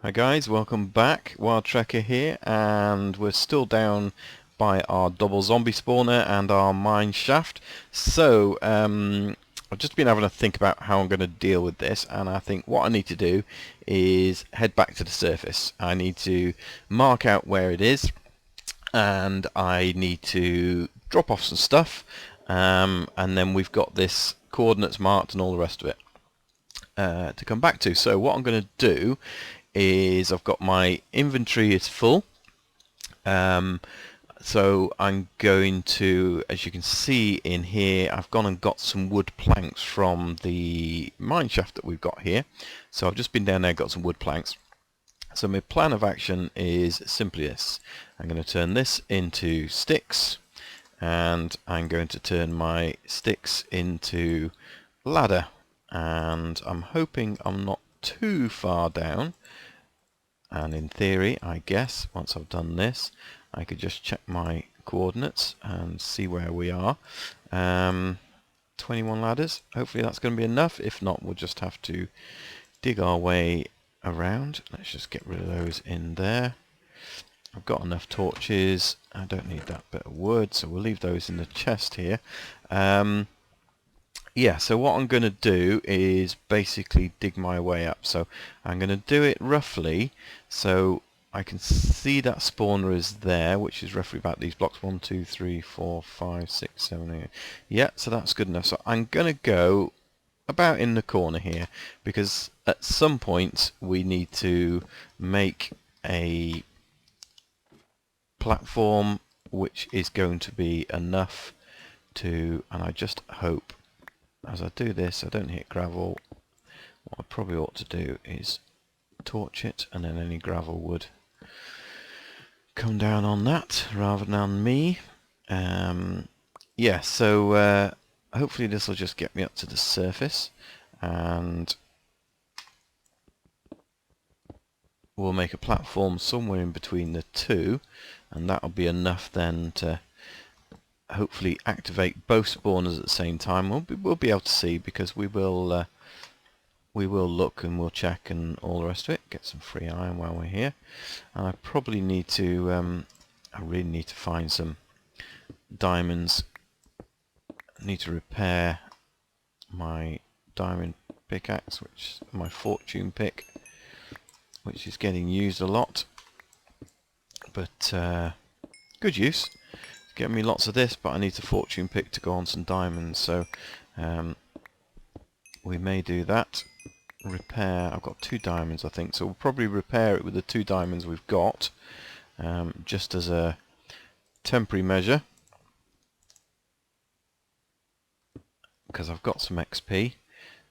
Hi guys, welcome back. Wild Trekker here, and we're still down by our double zombie spawner and our mine shaft. So I've just been having a think about how I'm going to deal with this, and I think what I need to do is head back to the surface. I need to mark out where it is, and I need to drop off some stuff, and then we've got this coordinates marked and all the rest of it to come back to. So what I'm going to do is I've got my inventory is full, so I'm going to, as you can see in here, I've gone and got some wood planks from the mine shaft that we've got here. So I've just been down there, got some wood planks. So my plan of action is simply this: I'm going to turn this into sticks, and I'm going to turn my sticks into ladder, and I'm hoping I'm not too far down. And in theory, I guess, once I've done this, I could just check my coordinates and see where we are. 21 ladders. Hopefully that's going to be enough. If not, we'll just have to dig our way around. Let's just get rid of those in there. I've got enough torches. I don't need that bit of wood, so we'll leave those in the chest here. Yeah, so what I'm going to do is basically dig my way up. So I'm going to do it roughly so I can see that spawner is there, which is roughly about these blocks. 1, 2, 3, 4, 5, 6, 7, 8. Yeah, so that's good enough. So I'm going to go about in the corner here, because at some point we need to make a platform which is going to be enough to, and I just hope as I do this I don't hit gravel. What I probably ought to do is torch it, and then any gravel would come down on that rather than on me. Yeah, so hopefully this will just get me up to the surface, and we'll make a platform somewhere in between the two, and that'll be enough then to hopefully activate both spawners at the same time. We'll be able to see, because we will look and we'll check and all the rest of it. Get some free iron while we're here. And I probably need to I really need to find some diamonds. I need to repair my diamond pickaxe, which is my fortune pick, which is getting used a lot, but good use. Get me lots of this, but I need a fortune pick to go on some diamonds, so we may do that. Repair, I've got 2 diamonds I think, so we'll probably repair it with the 2 diamonds we've got, just as a temporary measure, because I've got some XP,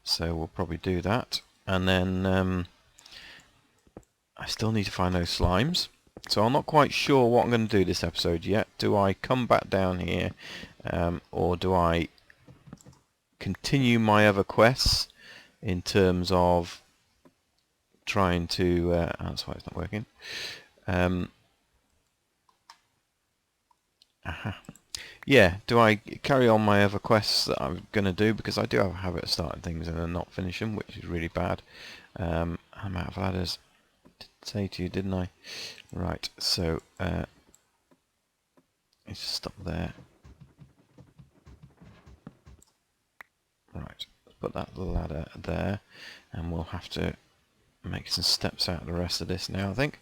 so we'll probably do that. And then I still need to find those slimes. So I'm not quite sure what I'm going to do this episode yet. Do I come back down here, or do I continue my other quests in terms of trying to... that's why it's not working. Yeah, do I carry on my other quests that I'm going to do, because I do have a habit of starting things and then not finish them, which is really bad. I'm out of ladders. Say to you, didn't I? Right, so let's just stop there. Right, let's put that ladder there, and we'll have to make some steps out of the rest of this now, I think.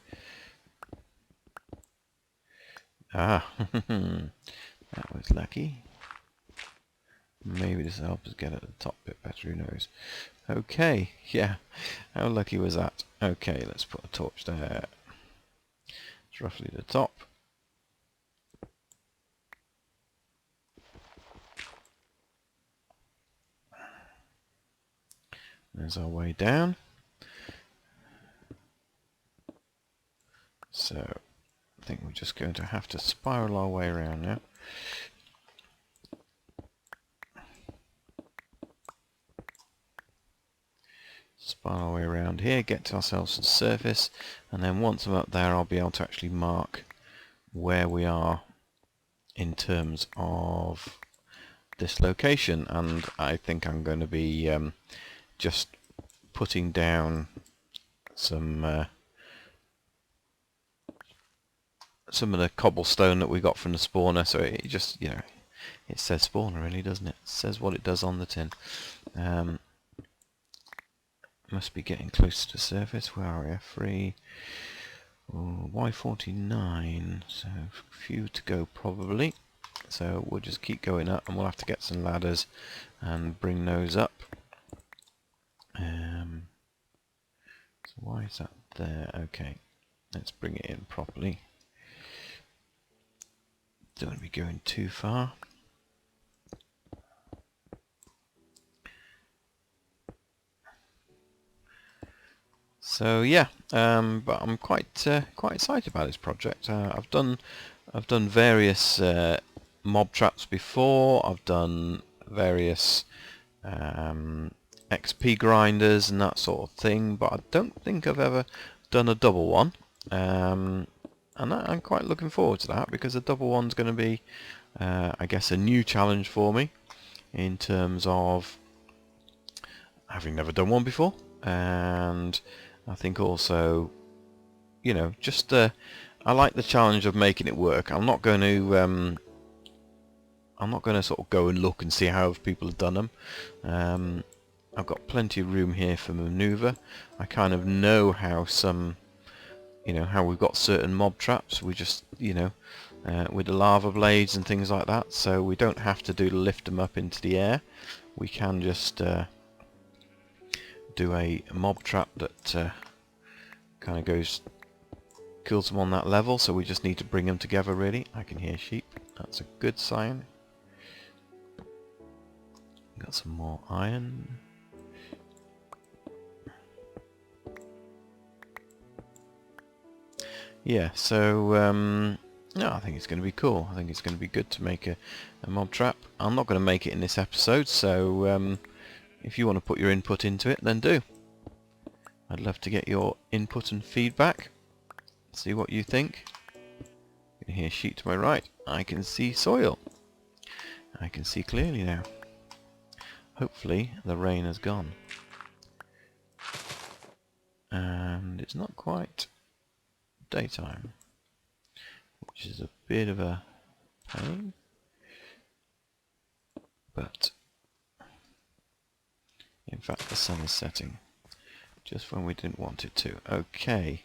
Ah, that was lucky. Maybe this will help us get at the top bit better, who knows. Okay, yeah, how lucky was that? Okay, let's put a torch there. It's roughly the top. There's our way down. So I think we're just going to have to spiral our way around now. Spiral our way around here, get to ourselves to the surface, and then once I'm up there I'll be able to actually mark where we are in terms of this location. And I think I'm going to be just putting down some some of the cobblestone that we got from the spawner. So it just, you know, it says spawner really, doesn't it? It says what it does on the tin. Must be getting close to the surface. Where are we? F3. Oh, Y49. So few to go probably. So we'll just keep going up, and we'll have to get some ladders and bring those up. So why is that there? Okay, let's bring it in properly. Don't want to be going too far. So yeah, but I'm quite excited about this project. I've done various mob traps before. I've done various XP grinders and that sort of thing, but I don't think I've ever done a double one. And I'm quite looking forward to that, because a double one's going to be, I guess, a new challenge for me in terms of having never done one before, and I think also, you know, just I like the challenge of making it work. I'm not going to sort of go and look and see how people have done them. I've got plenty of room here for maneuver. I kind of know how some, you know, how we've got certain mob traps. We just, you know, with the lava blades and things like that, so we don't have to lift them up into the air. We can just do a mob trap that kind of kills them on that level, so we just need to bring them together really. I can hear sheep, that's a good sign. Got some more iron. Yeah, so no, I think it's going to be cool. I think it's going to be good to make a mob trap. I'm not going to make it in this episode, so if you want to put your input into it, then do. I'd love to get your input and feedback. See what you think. You can hear sheep to my right. I can see soil. I can see clearly now. Hopefully the rain has gone. And it's not quite daytime, which is a bit of a pain. But in fact the sun is setting just when we didn't want it to. Okay.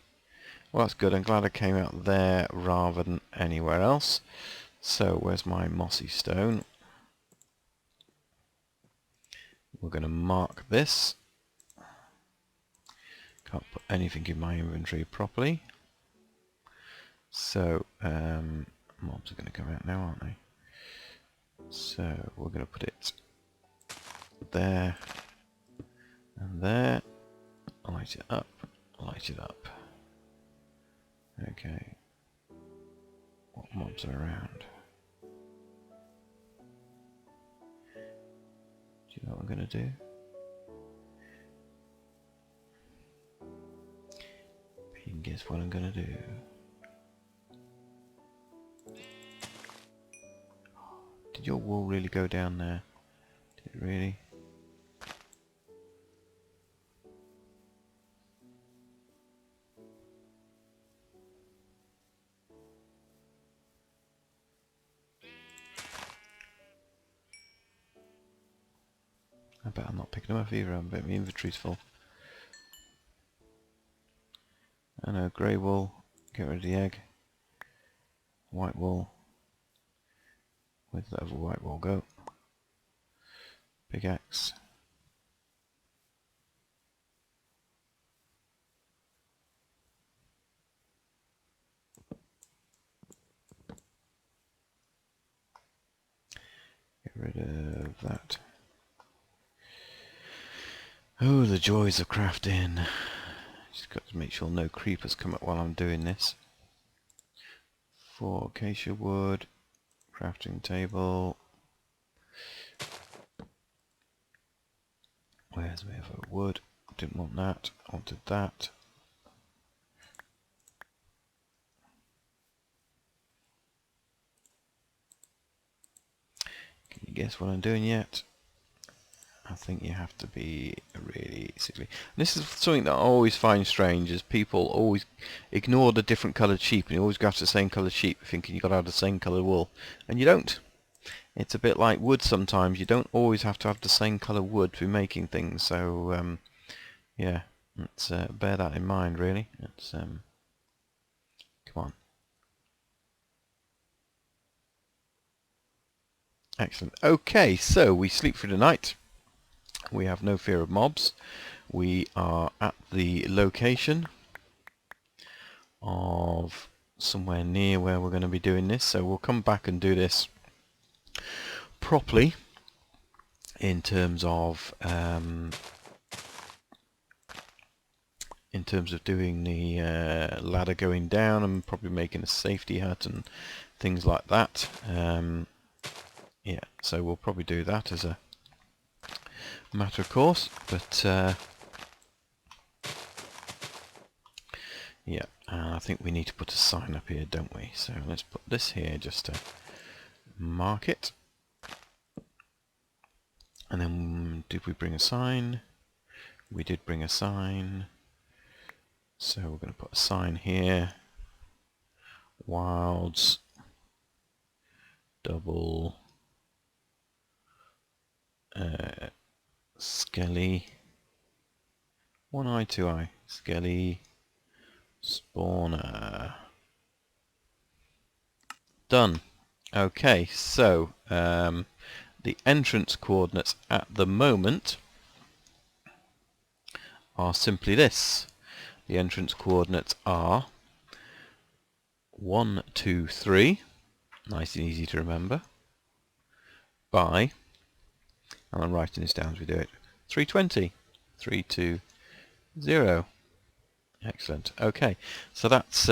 Well, that's good. I'm glad I came out there rather than anywhere else. So where's my mossy stone? We're going to mark this. Can't put anything in my inventory properly. So mobs are going to come out now, aren't they? So we're going to put it there and there. Light it up. Light it up. Okay. What mobs are around? Do you know what I'm going to do? You can guess what I'm going to do. Did your wall really go down there? Did it really? I bet I'm not picking them up either. I bet my inventory's full. I know, grey wool. Get rid of the egg. White wool. Where did that other white wool go? Pickaxe. Get rid of that. Oh, the joys of crafting. Just got to make sure no creepers come up while I'm doing this. 4 acacia wood. Crafting table. Where's my other wood? Didn't want that. I wanted that. Can you guess what I'm doing yet? I think you have to be really sickly. And this is something that I always find strange, is people always ignore the different coloured sheep, and you always go after the same coloured sheep thinking you've got to have the same coloured wool. And you don't. It's a bit like wood sometimes. You don't always have to have the same colour wood to be making things. So, yeah, let's bear that in mind, really. Let's, come on. Excellent. Okay, so we sleep through the night. We have no fear of mobs. We are at the location of somewhere near where we're going to be doing this, so we'll come back and do this properly in terms of doing the ladder going down and probably making a safety hut and things like that. Yeah, so we'll probably do that as a matter of course, but yeah, I think we need to put a sign up here, don't we? So let's put this here just to mark it. And then did we bring a sign? We did bring a sign. So we're going to put a sign here. Wilds double Skelly, one eye, two eye, Skelly spawner. Done. Okay, so the entrance coordinates at the moment are simply this. The entrance coordinates are 1, 2, 3, nice and easy to remember, by, and I'm writing this down as we do it, 320, 3, 2, 0. Excellent. Okay, so that's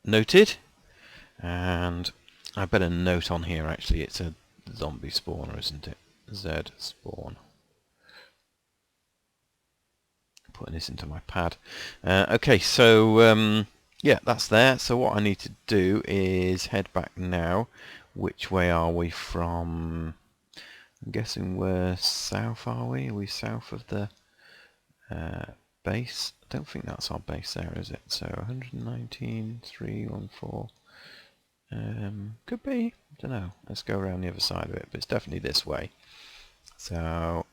noted, and I better note on here actually it's a zombie spawner, isn't it? Z spawn. Putting this into my pad. Okay, so yeah, that's there. So what I need to do is head back now. Which way are we from? I'm guessing we're south, are we? Are we south of the base? I don't think that's our base there, is it? So 119, 314. Could be. I don't know. Let's go around the other side of it, but it's definitely this way. So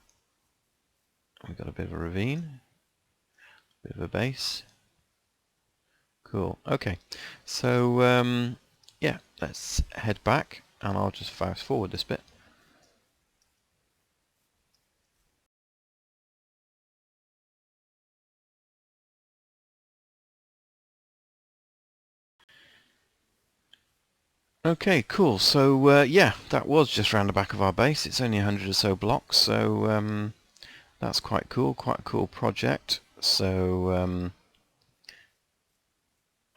we've got a bit of a ravine. Bit of a base. Cool. Okay. So yeah, let's head back, and I'll just fast forward this bit. Okay, cool. So yeah, that was just around the back of our base. It's only 100 or so blocks, so that's quite cool. Quite a cool project. So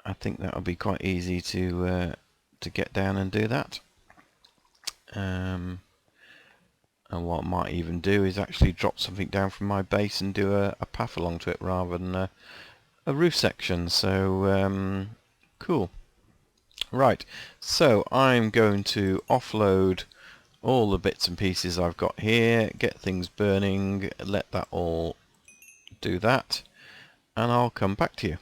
I think that'll be quite easy to get down and do that. And what I might even do is actually drop something down from my base and do a path along to it rather than a roof section. So cool. Right, so I'm going to offload all the bits and pieces I've got here, get things burning, let that all do that, and I'll come back to you.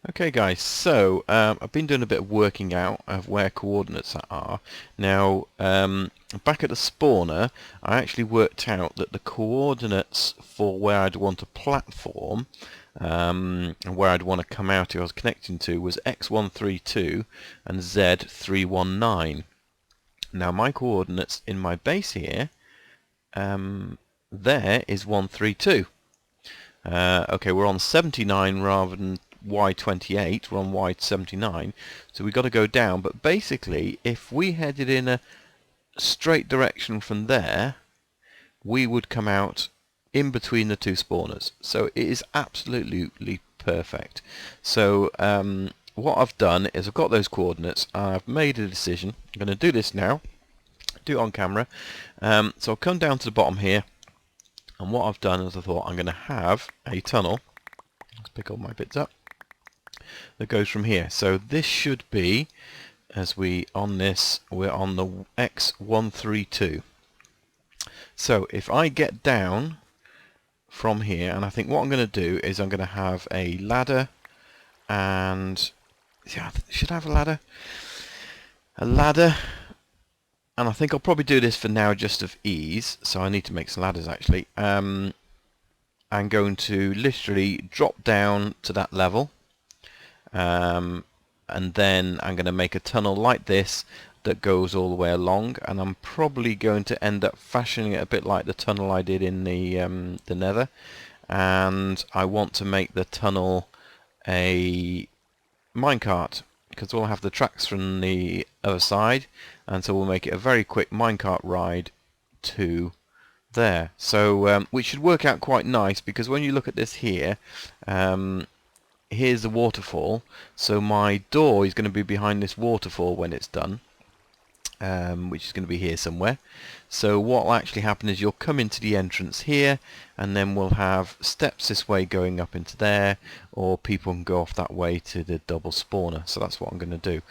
Okay guys, so I've been doing a bit of working out of where coordinates are. Now, back at the spawner, I actually worked out that the coordinates for where I'd want a platform and where I'd want to come out if I was connecting to was x132 and z319. Now my coordinates in my base here, there is 132. Okay, we're on 79 rather than y28, we're on y79, so we've got to go down, but basically if we headed in a straight direction from there, we would come out in between the two spawners, so it is absolutely perfect. So what I've done is I've got those coordinates, I've made a decision, I'm going to do this now, do it on camera. So I'll come down to the bottom here, and what I've done is I thought I'm going to have a tunnel, let's pick all my bits up, that goes from here. So this should be, as we on this, we're on the X132. So if I get down from here, and I think what I'm going to do is I'm going to have a ladder, and yeah, should I have a ladder? A ladder, and I think I'll probably do this for now just of ease, so I need to make some ladders actually. I'm going to literally drop down to that level, and then I'm going to make a tunnel like this that goes all the way along, and I'm probably going to end up fashioning it a bit like the tunnel I did in the Nether, and I want to make the tunnel a minecart, because we'll have the tracks from the other side, and so we'll make it a very quick minecart ride to there. So which should work out quite nice, because when you look at this here, here's the waterfall, so my door is going to be behind this waterfall when it's done, which is going to be here somewhere. So what will actually happen is you'll come into the entrance here, and then we'll have steps this way going up into there, or people can go off that way to the double spawner. So that's what I'm going to do.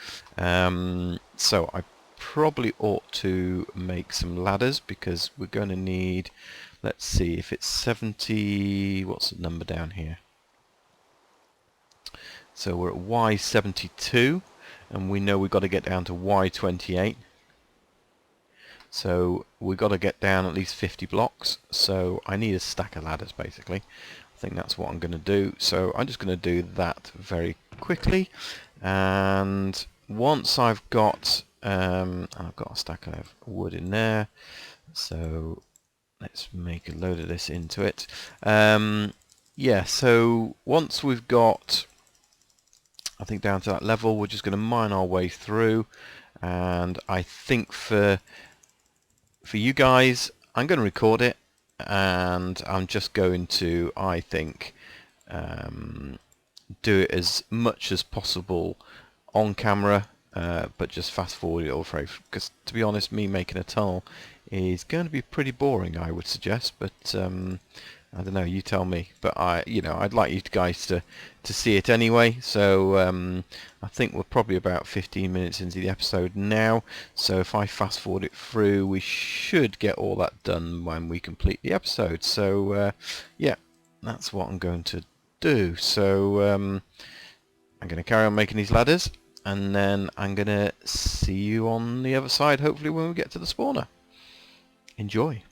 So I probably ought to make some ladders, because we're going to need, let's see, if it's 70, what's the number down here? So we're at Y72, and we know we've got to get down to Y28. So we've got to get down at least 50 blocks, so I need a stack of ladders basically. I think that's what I'm going to do, so I'm just going to do that very quickly, and once I've got I've got a stack of wood in there, so let's make a load of this into it. Yeah, so once we've got, I think, down to that level, we're just going to mine our way through, and I think for you guys, I'm going to record it, and I'm just going to, I think, do it as much as possible on camera, but just fast forward it all through, because to be honest, me making a tunnel is going to be pretty boring, I would suggest, but I don't know, you tell me. But I'd like you guys to see it anyway. So I think we're probably about 15 minutes into the episode now. So if I fast forward it through, we should get all that done when we complete the episode. So yeah, that's what I'm going to do. So I'm going to carry on making these ladders, and then I'm going to see you on the other side, hopefully when we get to the spawner. Enjoy.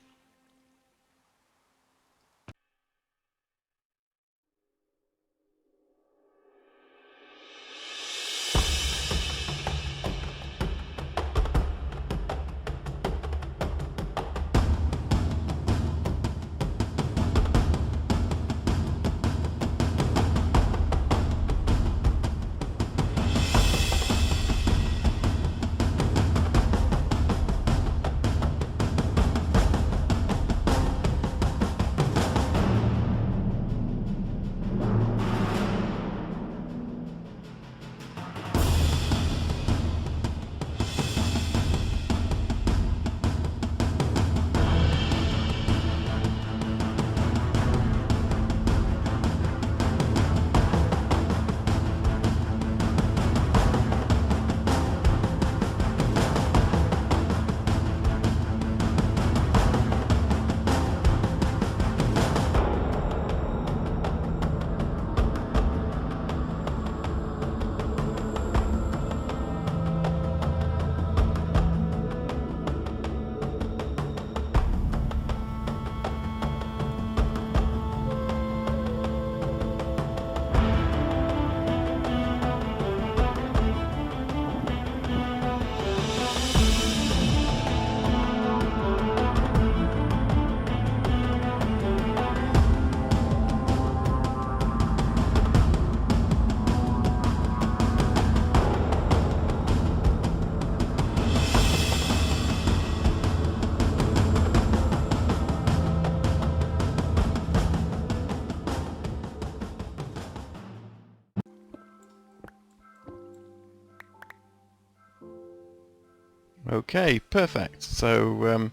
Okay, perfect. So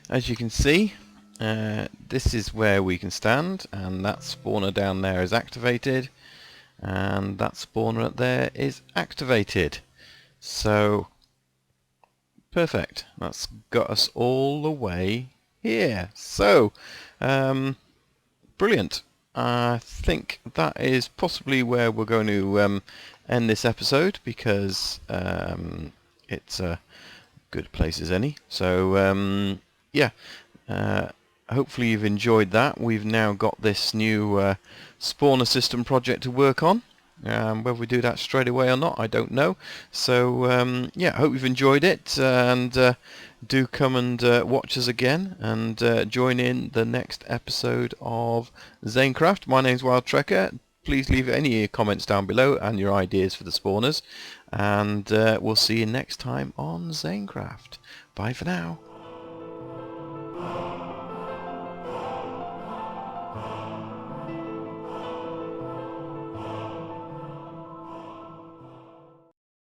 as you can see, this is where we can stand, and that spawner down there is activated, and that spawner up there is activated. So perfect. That's got us all the way here. So, brilliant. I think that is possibly where we're going to end this episode, because it's a good place as any. So yeah, hopefully you've enjoyed that. We've now got this new spawner system project to work on. Whether we do that straight away or not, I don't know. So yeah, I hope you've enjoyed it, and do come and watch us again, and join in the next episode of Zanecraft. My name's Wild Trekker. Please leave any comments down below and your ideas for the spawners, and we'll see you next time on Zanecraft. Bye for now.